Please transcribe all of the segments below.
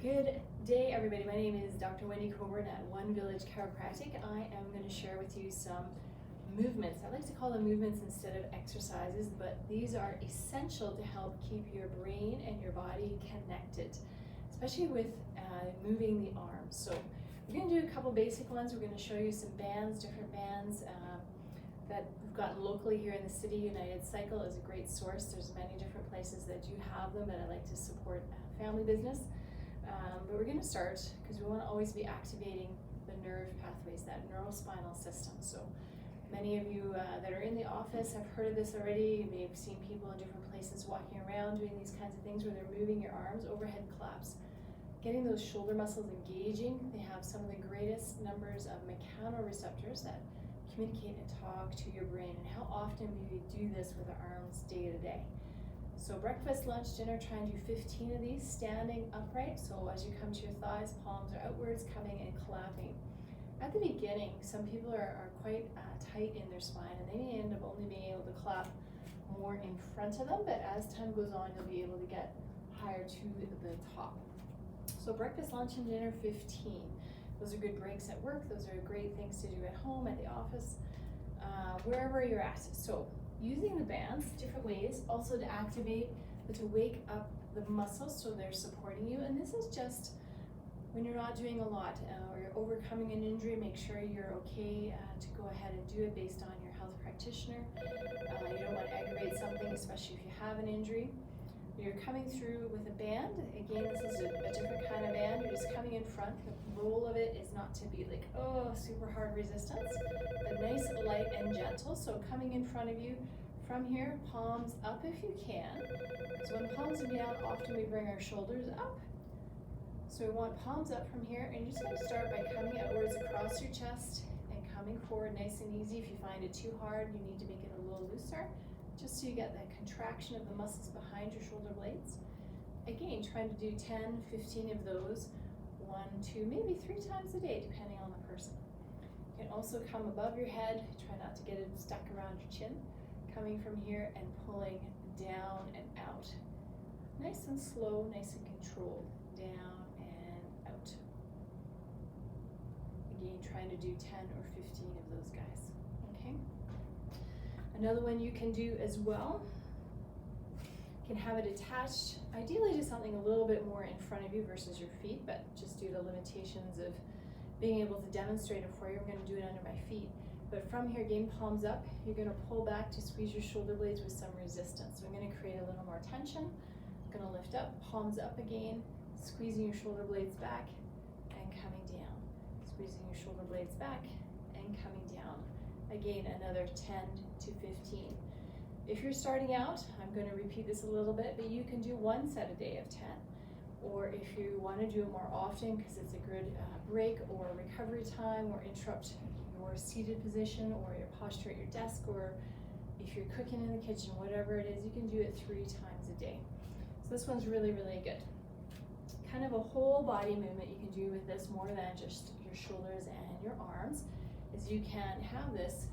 Good day, everybody. My name is Dr. Wendy Coburn at One Village Chiropractic. I am going to share with you some movements. I like to call them movements instead of exercises, but these are essential to help keep your brain and your body connected, especially with moving the arms. So we're going to do a couple basic ones. We're going to show you some bands, different bands that we've got locally here in the city. United Cycle is a great source. There's many different places that do have them, but I like to support family business. But we're going to start because we want to always be activating the nerve pathways, that neurospinal system. So many of you that are in the office have heard of this already. You may have seen people in different places walking around doing these kinds of things where they're moving your arms, overhead claps, getting those shoulder muscles engaging. They have some of the greatest numbers of mechanoreceptors that communicate and talk to your brain. And how often do we do this with our arms day to day? So breakfast, lunch, dinner, try and do 15 of these standing upright. So as you come to your thighs, palms are outwards, coming and clapping. At the beginning, some people are quite tight in their spine, and they may end up only being able to clap more in front of them, but as time goes on, you'll be able to get higher to the top. So breakfast, lunch, and dinner, 15. Those are good breaks at work. Those are great things to do at home, at the office, wherever you're at. So using the bands, different ways, also to activate, but to wake up the muscles so they're supporting you. And this is just when you're not doing a lot or you're overcoming an injury, make sure you're okay to go ahead and do it based on your health practitioner. You don't want to aggravate something, especially if you have an injury. You're coming through with a band. Again, this is a different kind of band. You're just coming in front. The role of it is not to be like, oh, super hard resistance, but nice, light, and gentle. So coming in front of you from here, palms up if you can. So when palms are down, often we bring our shoulders up. So we want palms up from here, and you're just going to start by coming outwards across your chest and coming forward nice and easy. If you find it too hard, you need to make it a little looser, just so you get that contraction of the muscles behind your shoulder blades. Again, trying to do 10, 15 of those, 1, 2, maybe 3 times a day, depending on the person. You can also come above your head. Try not to get it stuck around your chin. Coming from here and pulling down and out. Nice and slow, nice and controlled. Down and out. Again, trying to do 10 or 15 of those guys. Okay? Another one you can do as well, can have it attached, ideally to something a little bit more in front of you versus your feet, but just due to limitations of being able to demonstrate it for you, I'm going to do it under my feet. But from here, again, palms up, you're going to pull back to squeeze your shoulder blades with some resistance. So I'm going to create a little more tension. I'm going to lift up, palms up again, squeezing your shoulder blades back and coming down. Squeezing your shoulder blades back and coming down. Again, another 10 to 15. If you're starting out, I'm going to repeat this a little bit, but you can do 1 set a day of 10. Or if you want to do it more often because it's a good break or recovery time or interrupt your seated position or your posture at your desk, or if you're cooking in the kitchen, whatever it is, you can do it 3 times a day. So this one's really, really good. Kind of a whole body movement you can do with this more than just your shoulders and your arms, is you can have this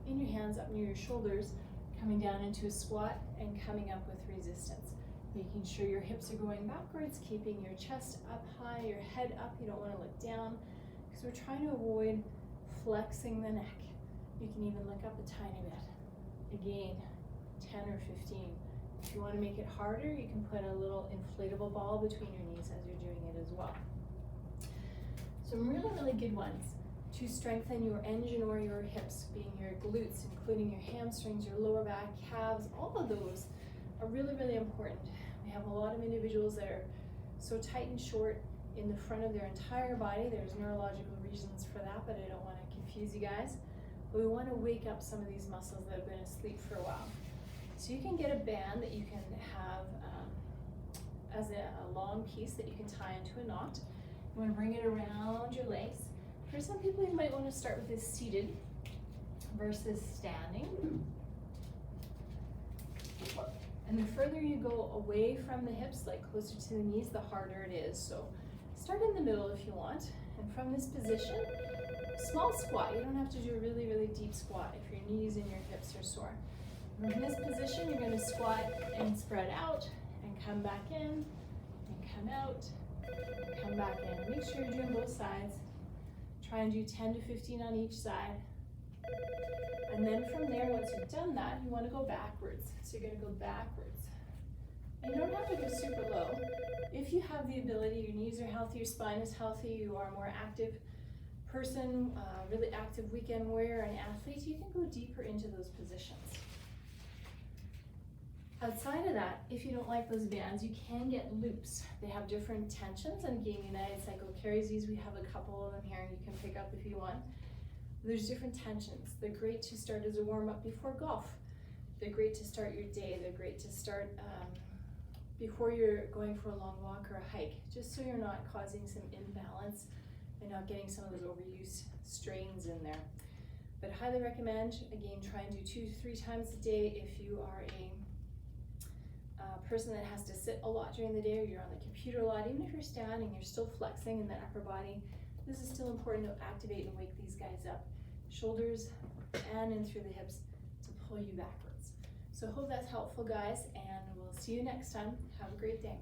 in your hands up near your shoulders, coming down into a squat and coming up with resistance. Making sure your hips are going backwards, keeping your chest up high, your head up. You don't want to look down because we're trying to avoid flexing the neck. You can even look up a tiny bit. Again, 10 or 15. If you want to make it harder, you can put a little inflatable ball between your knees as you're doing it as well. Some really, really good ones to strengthen your engine or your hips, being your glutes, including your hamstrings, your lower back, calves. All of those are really, really important. We have a lot of individuals that are so tight and short in the front of their entire body. There's neurological reasons for that, but I don't want to confuse you guys. But we want to wake up some of these muscles that have been asleep for a while. So you can get a band that you can have as a long piece that you can tie into a knot. You want to bring it around your legs. For some people, you might want to start with this seated versus standing. And the further you go away from the hips, like closer to the knees, the harder it is. So start in the middle if you want. And from this position, small squat. You don't have to do a really, really deep squat if your knees and your hips are sore. From this position, you're going to squat and spread out and come back in and come out, back in. Make sure you're doing both sides. Try and do 10 to 15 on each side. And then from there, once you've done that, you want to go backwards. So you're going to go backwards. And you don't have to go super low. If you have the ability, your knees are healthy, your spine is healthy, you are a more active person, really active weekend warrior and athlete, you can go deeper into those positions. Outside of that, if you don't like those bands, you can get loops. They have different tensions, and again, United Cycle carries these. We have a couple of them here, and you can pick up if you want. There's different tensions. They're great to start as a warm-up before golf. They're great to start your day. They're great to start before you're going for a long walk or a hike, just so you're not causing some imbalance and not getting some of those overuse strains in there. But highly recommend, again, try and do 2 to 3 times a day if you are a person that has to sit a lot during the day, or you're on the computer a lot. Even if you're standing, you're still flexing in the upper body. This is still important to activate and wake these guys up. Shoulders and in through the hips to pull you backwards. So hope that's helpful, guys, and we'll see you next time. Have a great day.